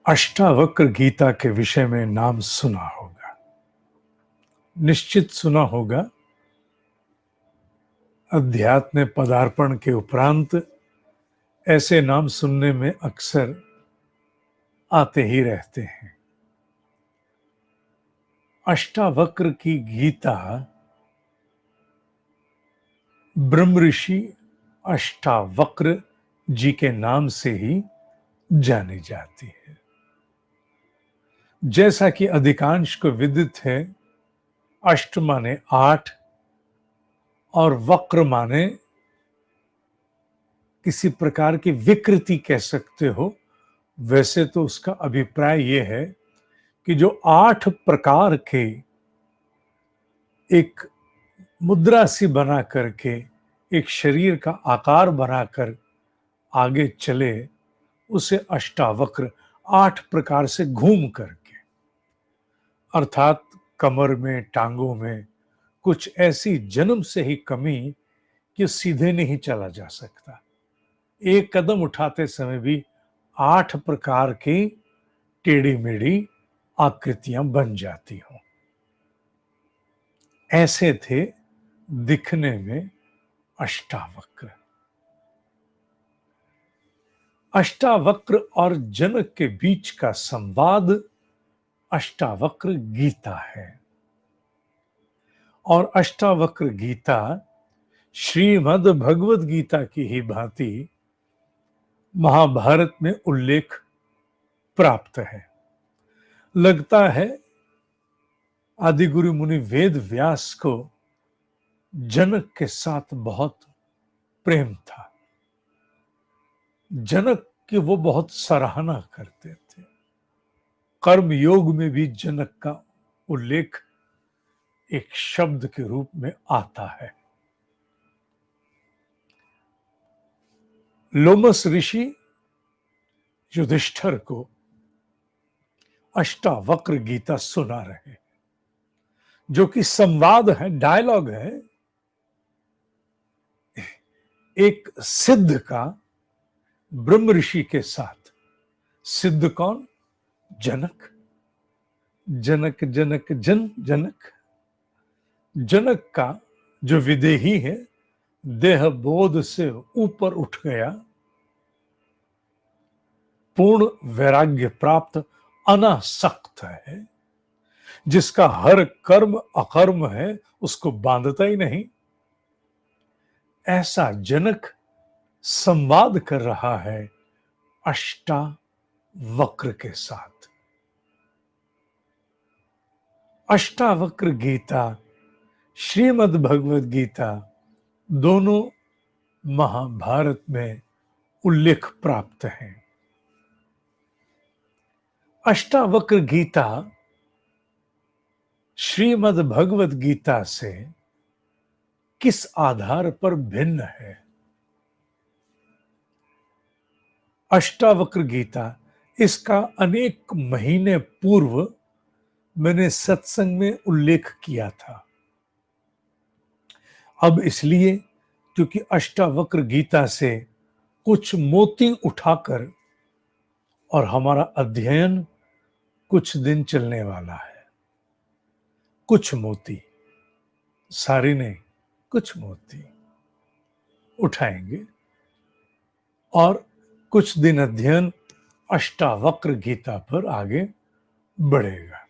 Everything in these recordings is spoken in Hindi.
अष्टावक्र गीता के विषय में नाम सुना होगा, निश्चित सुना होगा। अध्यात्म पदार्पण के उपरांत ऐसे नाम सुनने में अक्सर आते ही रहते हैं। अष्टावक्र की गीता ब्रह्म ऋषि अष्टावक्र जी के नाम से ही जानी जाती है। जैसा कि अधिकांश को विदित है, अष्ट माने 8 और वक्र माने किसी प्रकार की विकृति कह सकते हो। वैसे तो उसका अभिप्राय यह है कि जो 8 प्रकार के एक मुद्रा सी बना करके एक शरीर का आकार बनाकर आगे चले, उसे अष्टावक्र 8 प्रकार से घूम करके, अर्थात कमर में, टांगों में कुछ ऐसी जन्म से ही कमी कि सीधे नहीं चला जा सकता। एक कदम उठाते समय भी 8 प्रकार की टेढ़ी मेढ़ी आकृतियां बन जाती हों। ऐसे थे दिखने में अष्टावक्र। अष्टावक्र और जनक के बीच का संवाद अष्टावक्र गीता है। और अष्टावक्र गीता श्रीमद् भगवद गीता की ही भांति महाभारत में उल्लेख प्राप्त है। लगता है आदिगुरु मुनि वेद व्यास को जनक के साथ बहुत प्रेम था। जनक की वो बहुत सराहना करते थे। कर्म योग में भी जनक का उल्लेख एक शब्द के रूप में आता है। लोमस ऋषि युधिष्ठिर को अष्टावक्र गीता सुना रहे, जो कि संवाद है, डायलॉग है एक सिद्ध का ब्रह्म ऋषि के साथ। सिद्ध कौन? जनक। जनक जनक जन जनक। जनक का जो विदेही है, देह बोध से ऊपर उठ गया, पूर्ण वैराग्य प्राप्त अनासक्त है, जिसका हर कर्म अकर्म है, उसको बांधता ही नहीं। ऐसा जनक संवाद कर रहा है अष्टावक्र के साथ। अष्टावक्र गीता, श्रीमद् भगवद गीता दोनों महाभारत में उल्लेख प्राप्त है। अष्टावक्र गीता श्रीमद् भगवद गीता से किस आधार पर भिन्न है? अष्टावक्र गीता, इसका अनेक महीने पूर्व मैंने सत्संग में उल्लेख किया था। अब इसलिए क्योंकि अष्टावक्र गीता से कुछ मोती उठाकर और हमारा अध्ययन कुछ दिन चलने वाला है। कुछ मोती, सारी नहीं, कुछ मोती उठाएंगे और कुछ दिन अध्ययन अष्टावक्र गीता पर आगे बढ़ेगा।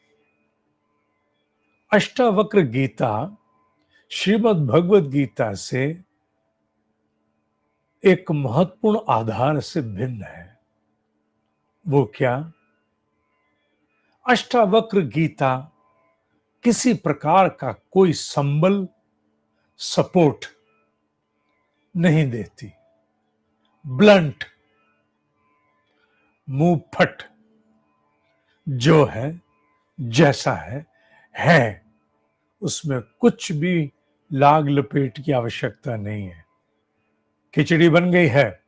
अष्टावक्र गीता श्रीमद् भगवद गीता से एक महत्वपूर्ण आधार से भिन्न है। वो क्या? अष्टावक्र गीता किसी प्रकार का कोई संबल, सपोर्ट नहीं देती। ब्लंट, मुंह फट, जो है जैसा है, उसमें कुछ भी लाग लपेट की आवश्यकता नहीं है। खिचड़ी बन गई है,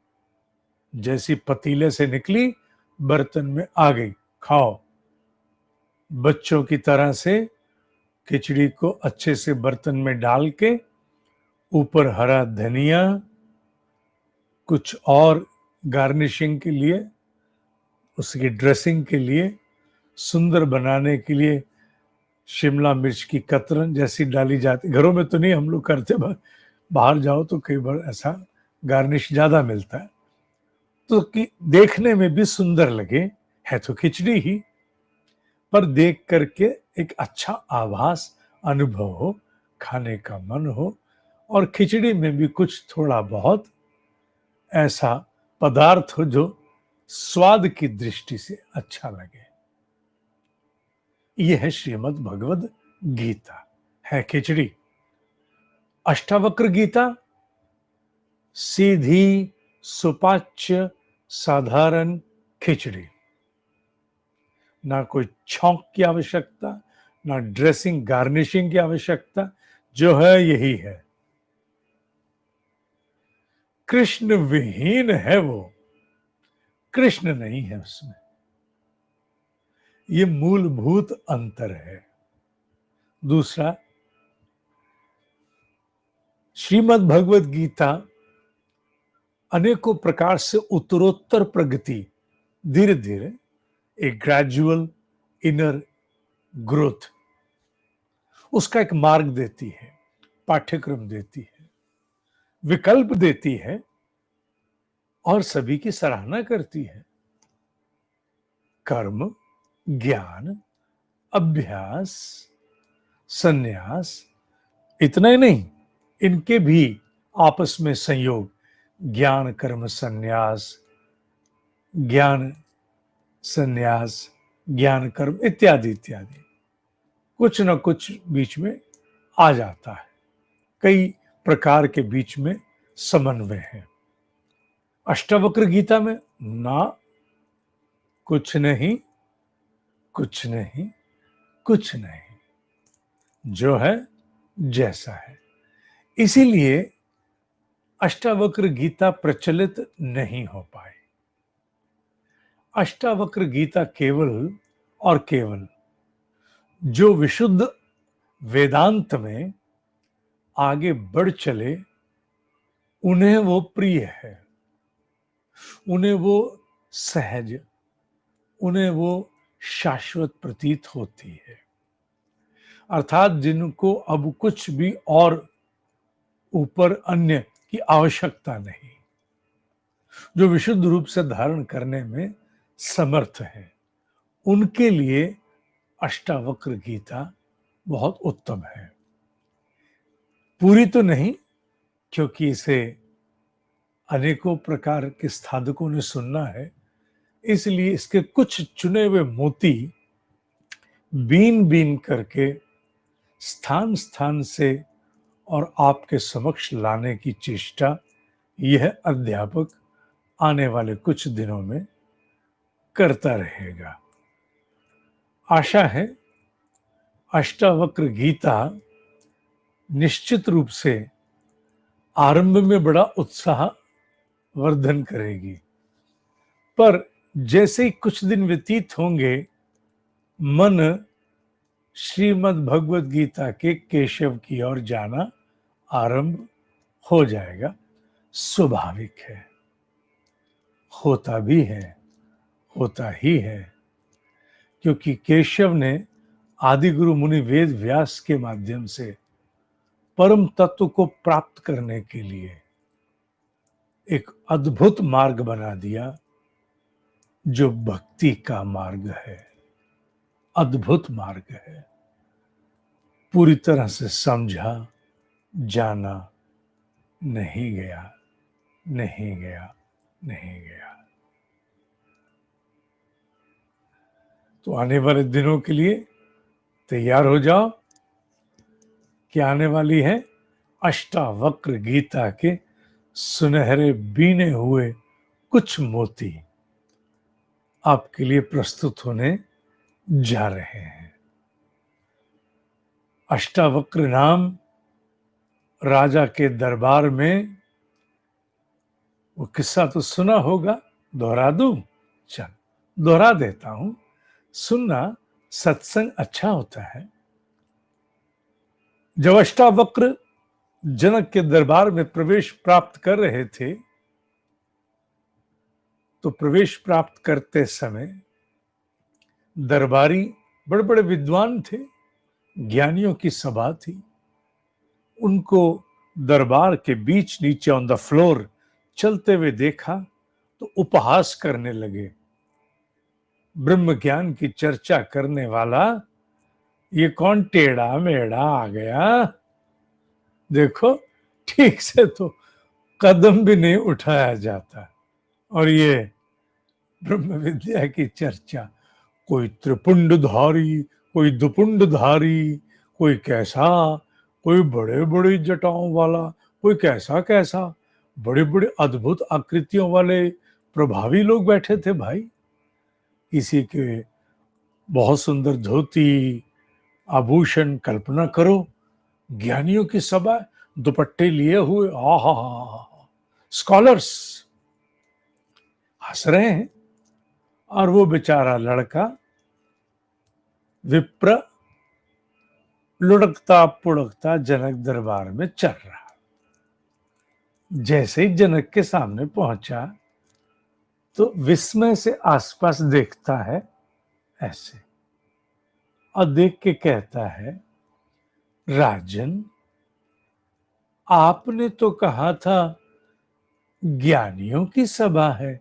जैसी पतीले से निकली बर्तन में आ गई, खाओ। बच्चों की तरह से खिचड़ी को अच्छे से बर्तन में डाल के ऊपर हरा धनिया, कुछ और गार्निशिंग के लिए उसकी ड्रेसिंग के लिए, सुंदर बनाने के लिए शिमला मिर्च की कतरन जैसी डाली जाती। घरों में तो नहीं हम लोग करते, बाहर जाओ तो कई बार ऐसा गार्निश ज्यादा मिलता है, तो कि देखने में भी सुंदर लगे। है तो खिचड़ी ही, पर देख करके एक अच्छा आभास, अनुभव हो, खाने का मन हो, और खिचड़ी में भी कुछ थोड़ा बहुत ऐसा पदार्थ हो जो स्वाद की दृष्टि से अच्छा लगे। यह है श्रीमद् भगवद गीता, है खिचड़ी। अष्टावक्र गीता सीधी सुपाच्य साधारण खिचड़ी, ना कोई छौंक की आवश्यकता, ना ड्रेसिंग गार्निशिंग की आवश्यकता, जो है यही है। कृष्ण विहीन है वो, कृष्ण नहीं है उसमें। ये मूलभूत अंतर है। दूसरा, श्रीमद् भगवद गीता अनेकों प्रकार से उत्तरोत्तर प्रगति, धीरे धीरे एक ग्रेजुअल इनर ग्रोथ, उसका एक मार्ग देती है, पाठ्यक्रम देती है, विकल्प देती है, और सभी की सराहना करती है। कर्म, ज्ञान, अभ्यास, संन्यास, इतना ही नहीं, इनके भी आपस में संयोग, ज्ञान कर्म संन्यास, ज्ञान संन्यास, ज्ञान कर्म इत्यादि इत्यादि, कुछ न कुछ बीच में आ जाता है। कई प्रकार के बीच में समन्वय है। अष्टावक्र गीता में ना कुछ नहीं, कुछ नहीं, कुछ नहीं, जो है जैसा है। इसीलिए अष्टावक्र गीता प्रचलित नहीं हो पाई। अष्टावक्र गीता केवल और केवल जो विशुद्ध वेदांत में आगे बढ़ चले, उन्हें वो प्रिय है, उन्हें वो सहज, उन्हें वो शाश्वत प्रतीत होती है। अर्थात जिनको अब कुछ भी और ऊपर अन्य की आवश्यकता नहीं, जो विशुद्ध रूप से धारण करने में समर्थ है, उनके लिए अष्टावक्र गीता बहुत उत्तम है। पूरी तो नहीं, क्योंकि इसे अनेकों प्रकार के साधकों ने सुनना है, इसलिए इसके कुछ चुने हुए मोती बीन बीन करके स्थान स्थान से और आपके समक्ष लाने की चेष्टा यह अध्यापक आने वाले कुछ दिनों में करता रहेगा। आशा है अष्टावक्र गीता निश्चित रूप से आरंभ में बड़ा उत्साह वर्धन करेगी, पर जैसे ही कुछ दिन व्यतीत होंगे, मन श्रीमद् भगवद गीता के केशव की ओर जाना आरंभ हो जाएगा। स्वाभाविक है, होता भी है, होता ही है, क्योंकि केशव ने आदि गुरु मुनि वेद व्यास के माध्यम से परम तत्व को प्राप्त करने के लिए एक अद्भुत मार्ग बना दिया, जो भक्ति का मार्ग है, अद्भुत मार्ग है। पूरी तरह से समझा, जाना नहीं गया, नहीं गया, नहीं गया। तो आने वाले दिनों के लिए तैयार हो जाओ, कि आने वाली है अष्टावक्र गीता के सुनहरे बीने हुए कुछ मोती आपके लिए प्रस्तुत होने जा रहे हैं। अष्टावक्र नाम राजा के दरबार में, वो किस्सा तो सुना होगा, दोहरा दूं? चल दोहरा देता हूं, सुनना, सत्संग अच्छा होता है। जब अष्टावक्र जनक के दरबार में प्रवेश प्राप्त कर रहे थे, तो प्रवेश प्राप्त करते समय दरबारी बड़े बड़े विद्वान थे, ज्ञानियों की सभा थी। उनको दरबार के बीच नीचे ऑन द फ्लोर चलते हुए देखा तो उपहास करने लगे। ब्रह्म ज्ञान की चर्चा करने वाला ये कौन टेढ़ा मेढ़ा आ गया, देखो ठीक से तो कदम भी नहीं उठाया जाता, और ये ब्रह्म विद्या की चर्चा, कोई त्रिपुंडधारी, कोई दुपुंडधारी, कोई कैसा, कोई बड़े बड़ी जटाओं वाला, कोई कैसा कैसा, बड़े बड़े अद्भुत आकृतियों वाले प्रभावी लोग बैठे थे भाई। किसी के बहुत सुंदर धोती, आभूषण, कल्पना करो, ज्ञानियों की सभा, दुपट्टे लिए हुए, आहा, स्कॉलर्स हंस रहे हैं, और वो बेचारा लड़का विप्र लुढ़कता पुढ़कता जनक दरबार में चल रहा। जैसे ही जनक के सामने पहुंचा तो विस्मय से आसपास देखता है ऐसे, और देख के कहता है, राजन, आपने तो कहा था ज्ञानियों की सभा है,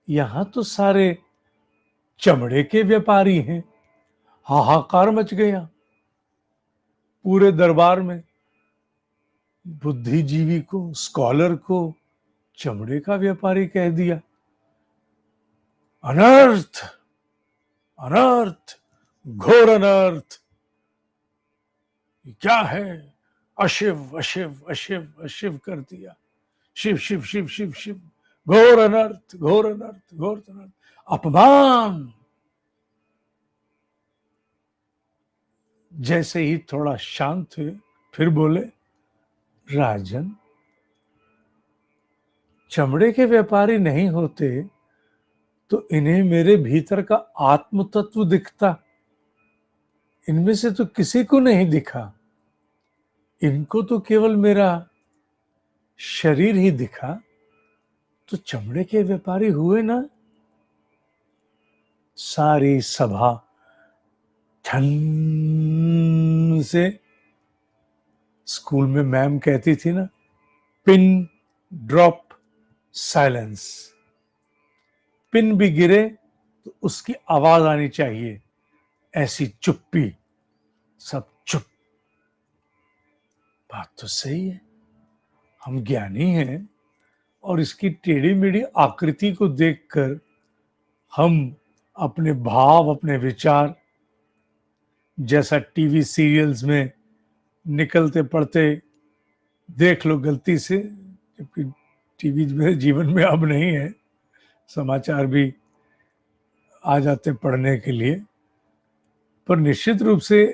यहां तो सारे चमड़े के व्यापारी हैं। हाहाकार मच गया पूरे दरबार में। बुद्धिजीवी को, स्कॉलर को चमड़े का व्यापारी कह दिया। अनर्थ, अनर्थ, घोर अनर्थ। क्या है? अशिव अशिव अशिव अशिव कर दिया। शिव शिव शिव शिव शिव, घोर अनर्थ, घोर अनर्थ, घोर अनर्थ, अपमान। जैसे ही थोड़ा शांत हुए फिर बोले, राजन, चमड़े के व्यापारी नहीं होते तो इन्हें मेरे भीतर का आत्म तत्व दिखता, इनमें से तो किसी को नहीं दिखा। इनको तो केवल मेरा शरीर ही दिखा, तो चमड़े के व्यापारी हुए ना। सारी सभा ठन से, स्कूल में मैम कहती थी ना, पिन ड्रॉप साइलेंस। पिन भी गिरे तो उसकी आवाज आनी चाहिए, ऐसी चुप्पी, सब चुप। बात तो सही है, हम ज्ञानी हैं और इसकी टेढ़ी मेढ़ी आकृति को देखकर हम अपने भाव, अपने विचार, जैसा टीवी सीरियल्स में निकलते पड़ते देख लो गलती से, जबकि टीवी मेरे जीवन में अब नहीं है, समाचार भी आ जाते पढ़ने के लिए, पर निश्चित रूप से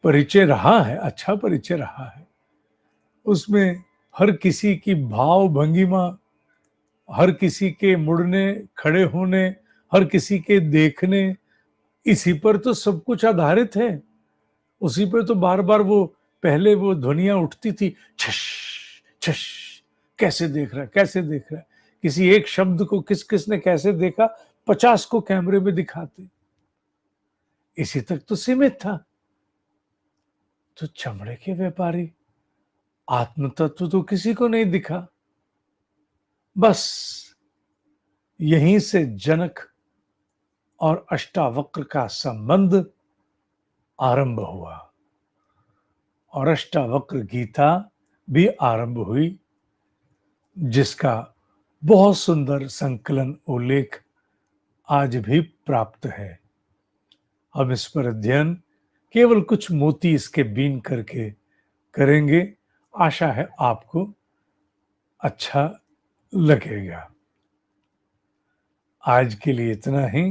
परिचय रहा है, अच्छा परिचय रहा है। उसमें हर किसी की भाव भंगिमा, हर किसी के मुड़ने, खड़े होने, हर किसी के देखने, इसी पर तो सब कुछ आधारित है। उसी पर तो बार बार वो पहले वो ध्वनियां उठती थी, छश छश, कैसे देख रहा है, कैसे देख रहा है। किसी एक शब्द को किस किसने कैसे देखा, 50 को कैमरे में दिखाते, इसी तक तो सीमित था। तो चमड़े के व्यापारी, आत्म तत्व तो किसी को नहीं दिखा। बस यहीं से जनक और अष्टावक्र का संबंध आरंभ हुआ, और अष्टावक्र गीता भी आरंभ हुई, जिसका बहुत सुंदर संकलन उल्लेख आज भी प्राप्त है। हम इस पर अध्ययन केवल कुछ मोती इसके बीन करके करेंगे। आशा है आपको अच्छा लगेगा। आज के लिए इतना ही।